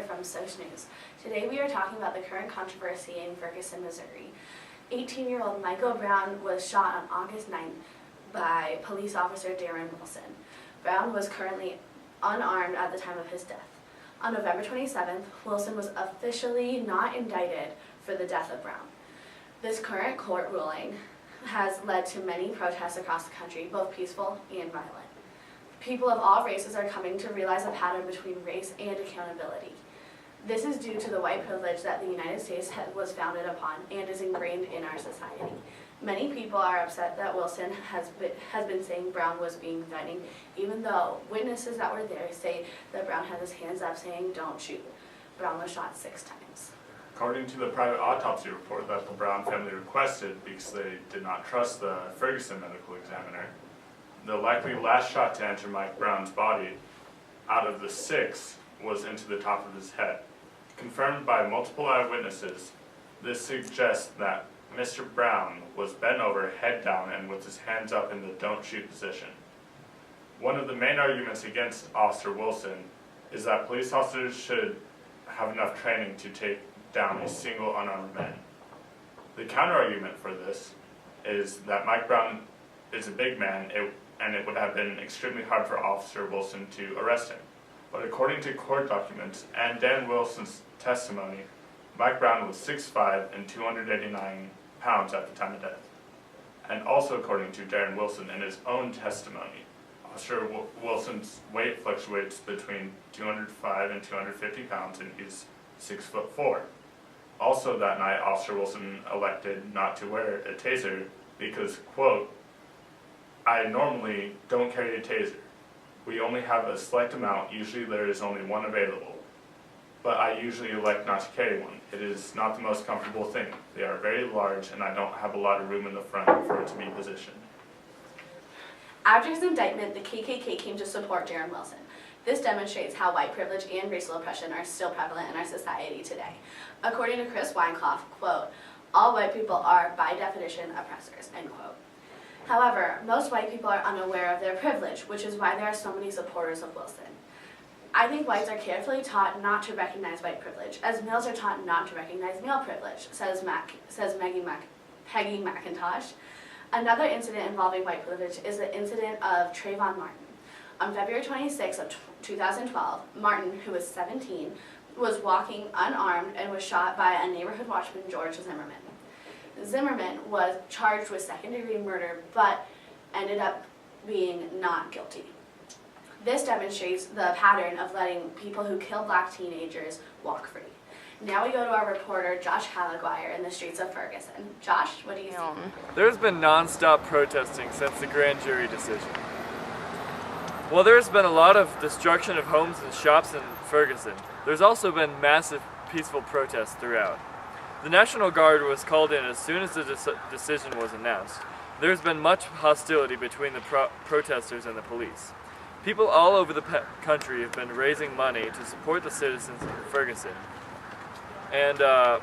from Sosh News. Today we are talking about the current controversy in Ferguson, Missouri. 18-year-old Michael Brown was shot on August 9th by police officer Darren Wilson. Brown was currently unarmed at the time of his death. On November 27th, Wilson was officially not indicted for the death of Brown. This current court ruling has led to many protests across the country, both peaceful and violent. People of all races are coming to realize a pattern between race and accountability. This is due to the white privilege that the United States was founded upon and is ingrained in our society. Many people are upset that Wilson has been saying Brown was being threatening, even though witnesses that were there say that Brown had his hands up saying, "Don't shoot." Brown was shot 6 times. According to the private autopsy report that the Brown family requested because they did not trust the Ferguson medical examiner, the likely last shot to enter Mike Brown's body out of the 6 was into the top of his head. Confirmed by multiple eyewitnesses, this suggests that Mr. Brown was bent over, head down, and with his hands up in the don't shoot position. One of the main arguments against Officer Wilson is that police officers should have enough training to take down a single unarmed man. The counter-argument for this is that Mike Brown is a big man, and it would have been extremely hard for Officer Wilson to arrest him. But according to court documents and Dan Wilson's testimony, Mike Brown was 6'5" and 289 pounds at the time of death. And also according to Darren Wilson in his own testimony, Officer Wilson's weight fluctuates between 205 and 250 pounds, and he's 6'4". Also that night, Officer Wilson elected not to wear a taser because, quote, "I normally don't carry a taser. We only have a select amount, usually there is only one available. But I usually elect not to carry one. It is not the most comfortable thing. They are very large and I don't have a lot of room in the front for it to be positioned." After his indictment, the KKK came to support Darren Wilson. This demonstrates how white privilege and racial oppression are still prevalent in our society today. According to Chris Weinkoff, quote, "All white people are, by definition, oppressors," end quote. However, most white people are unaware of their privilege, which is why there are so many supporters of Wilson. I think whites are carefully taught not to recognize white privilege, as males are taught not to recognize male privilege, says Peggy McIntosh. Another incident involving white privilege is the incident of Trayvon Martin. On February 26 of 2012, Martin, who was 17, was walking unarmed and was shot by a neighborhood watchman, George Zimmerman. Zimmerman was charged with second-degree murder, but ended up being not guilty. This demonstrates the pattern of letting people who kill black teenagers walk free. Now we go to our reporter, Josh Calaguire, in the streets of Ferguson. Josh, what do you see? There's been non-stop protesting since the grand jury decision. While there's been a lot of destruction of homes and shops in Ferguson, there's also been massive peaceful protests throughout. The National Guard was called in as soon as the decision was announced. There's been much hostility between the protesters and the police. People all over the country have been raising money to support the citizens of Ferguson. And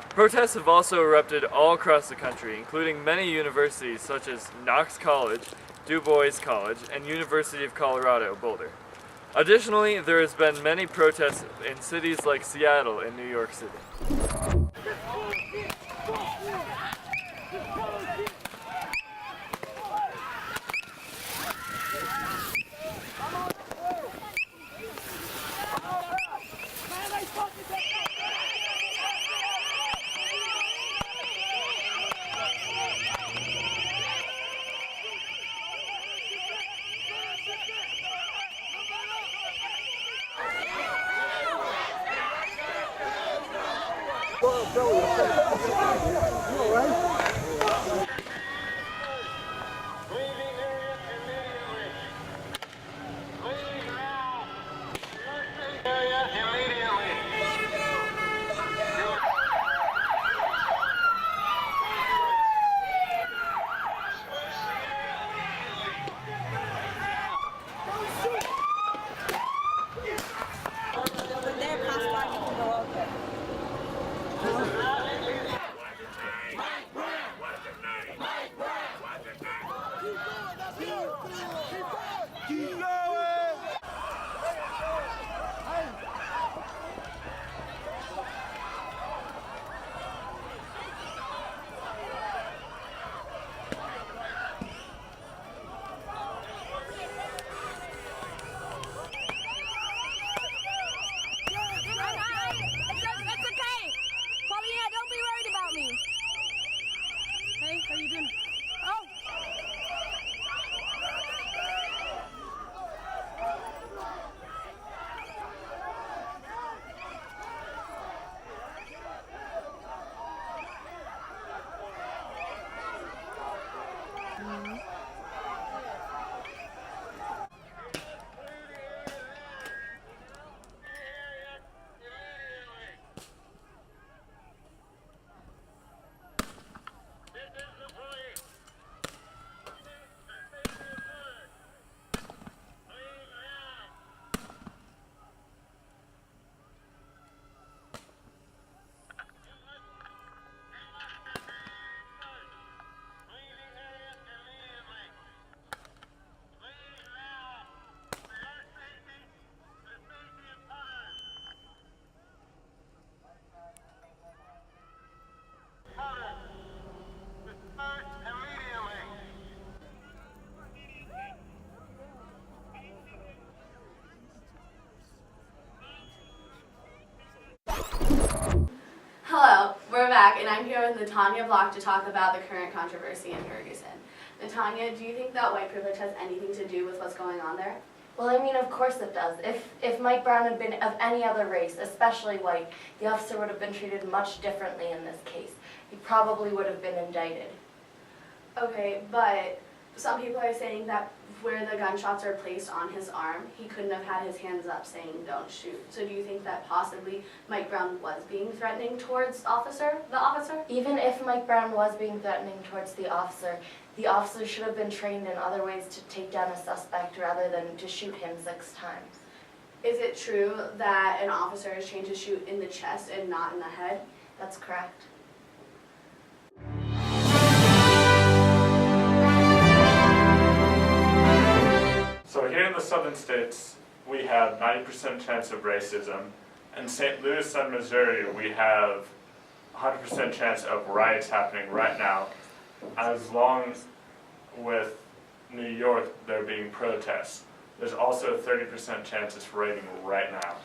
protests have also erupted all across the country, including many universities such as Knox College, Du Bois College, and University of Colorado, Boulder. Additionally, there has been many protests in cities like Seattle and New York City. back, and I'm here with Natanya Block to talk about the current controversy in Ferguson. Natanya, do you think that white privilege has anything to do with what's going on there? Well, I mean, of course it does. If Mike Brown had been of any other race, especially white, the officer would have been treated much differently in this case. He probably would have been indicted. Okay, but some people are saying that where the gunshots are placed on his arm, he couldn't have had his hands up saying don't shoot. So do you think that possibly Mike Brown was being threatening towards the officer? Even if Mike Brown was being threatening towards the officer should have been trained in other ways to take down a suspect rather than to shoot him 6 times. Is it true that an officer is trained to shoot in the chest and not in the head? That's correct. So here in the southern states, we have 90% chance of racism. In St. Louis and Missouri, we have 100% chance of riots happening right now, as long with New York there being protests. There's also a 30% chance it's raining right now.